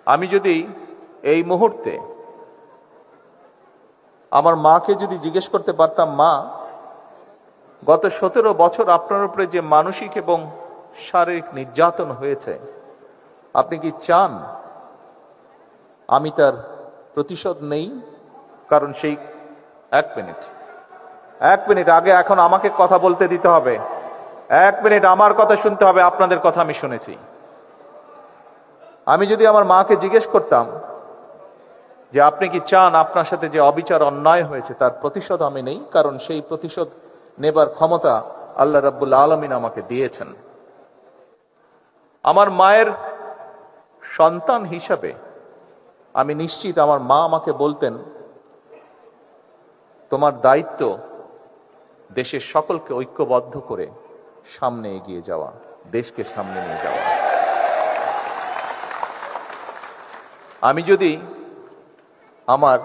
আমি যদি এই মুহূর্তে আমার মাকে যদি জিজ্ঞেস করতে পারতাম, মা, গত 17 বছর আপনার উপরে যে মানসিক এবং শারীরিক নির্যাতন হয়েছে, আপনি কি চান আমি তার প্রতিশোধ নেই? কারণ সেই এক মিনিট আগে, এখন আমাকে কথা বলতে দিতে হবে। 1 মিনিট আমার কথা শুনতে হবে, আপনাদের কথা আমি শুনেছি। আমি যদি আমার মাকে জিজ্ঞেস করতাম যে আপনি কি চান আপনার সাথে যে অবিচার অন্যায় হয়েছে তার প্রতিশোধ আমি নেই, কারণ সেই প্রতিশোধ নেবার ক্ষমতা আল্লাহ রাব্বুল আলামিন আমাকে দিয়েছেন। আমার মায়ের সন্তান হিসাবে আমি নিশ্চিত আমার মা আমাকে বলতেন, তোমার দায়িত্ব দেশের সকলকে ঐক্যবদ্ধ করে সামনে এগিয়ে যাওয়া, দেশকে সামনে নিয়ে যাওয়া। আমি যদি আমার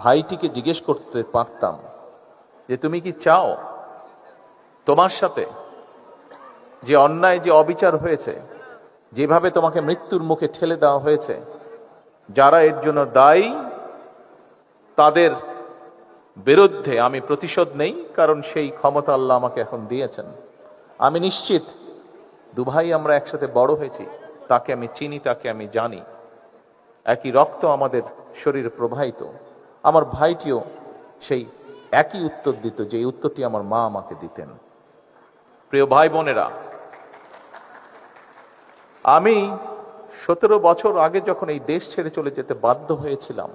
ভাইটিকে জিজ্ঞেস করতে পারতাম যে তুমি কি চাও তোমার সাথে যে অন্যায়, যে অবিচার হয়েছে, যেভাবে তোমাকে মৃত্যুর মুখে ঠেলে দেওয়া হয়েছে, যারা এর জন্য দায়ী তাদের বিরুদ্ধে আমি প্রতিশোধ নেই, কারণ সেই ক্ষমতা আল্লাহ আমাকে এখন দিয়েছেন। আমি নিশ্চিত দুভাই আমরা একসাথে বড় হয়েছি, তাকে আমি চিনি, তাকে আমি জানি, একই রক্ত আমাদের শরীরে প্রবাহিত। আমার ভাইটিও সেই একই উত্তর দিত, যে উত্তরটি আমার মা আমাকে দিতেন। প্রিয় ভাই বোনেরা, আমি 17 বছর আগে যখন এই দেশ ছেড়ে চলে যেতে বাধ্য হয়েছিলাম,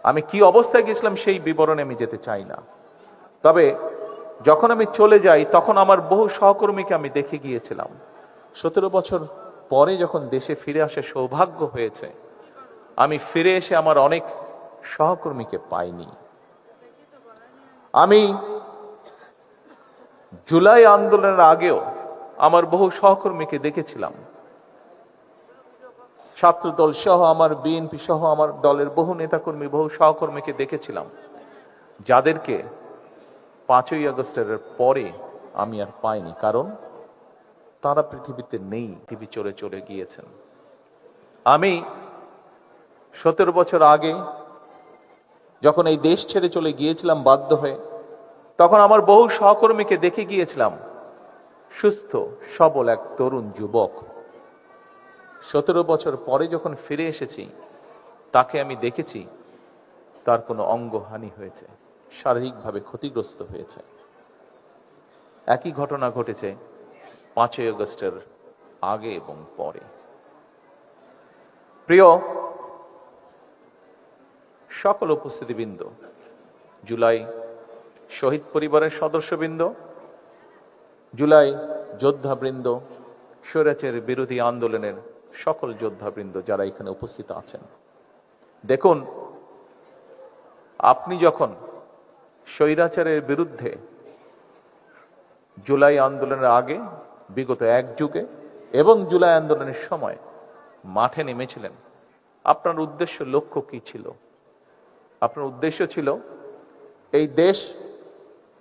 আমি কি অবস্থায় গেছিলাম সেই বিবরণে আমি যেতে চাই না। তবে যখন আমি চলে যাই তখন আমার বহু সহকর্মীকে আমি দেখে গিয়েছিলাম। 17 বছর পরে যখন দেশে ফিরে আসার সৌভাগ্য হয়েছে, আমি ফিরে এসে আমার অনেক সহকর্মীকে পাইনি। আমি জুলাই আন্দোলনের আগেও আমার বহু সহকর্মীকে দেখেছিলাম, ছাত্রদল সহ, আমার বিএনপি সহ আমার দলের বহু নেতাকর্মী, বহু সহকর্মীকে দেখেছিলাম, যাদেরকে 5ই আগস্টের পরে আমি আর পাইনি, কারণ তারা পৃথিবীতে নেই, পৃথিবী চলে গিয়েছেন। আমি 17 বছর আগে যখন এই দেশ ছেড়ে চলে গিয়েছিলাম বাধ্য হয়ে, তখন আমার বহু সহকর্মীকে দেখে গিয়েছিলাম, সুস্থ সবল এক তরুণ যুবক। 17 বছর পরে যখন ফিরে এসেছি, তাকে আমি দেখেছি তার কোনো অঙ্গহানি হয়েছে, শারীরিকভাবে ক্ষতিগ্রস্ত হয়েছে। একই ঘটনা ঘটেছে 5ই আগস্টের আগে এবং পরে। প্রিয় সকল উপস্থিতিবৃন্দ, জুলাই শহীদ পরিবারের সদস্যবৃন্দ, জুলাই যোদ্ধাবৃন্দ, স্বৈরাচার বিরোধী আন্দোলনের সকল যোদ্ধাবৃন্দ যারা এখানে উপস্থিত আছেন, দেখুন, আপনি যখন স্বৈরাচারের বিরুদ্ধে জুলাই আন্দোলনের আগে, বিগত এক যুগে এবং জুলাই আন্দোলনের সময় মাঠে নেমেছিলেন, আপনার উদ্দেশ্য, লক্ষ্য কি ছিল? আপনার উদ্দেশ্য ছিল এই দেশ,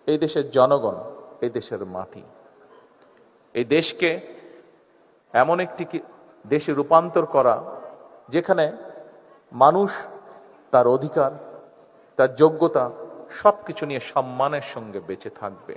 এই দেশের জনগণ, এই দেশের মাটি, এই দেশকে এমন একটি দেশে রূপান্তর করা যেখানে মানুষ তার অধিকার, তার যোগ্যতা সবকিছু নিয়ে সম্মানের সঙ্গে বেঁচে থাকবে।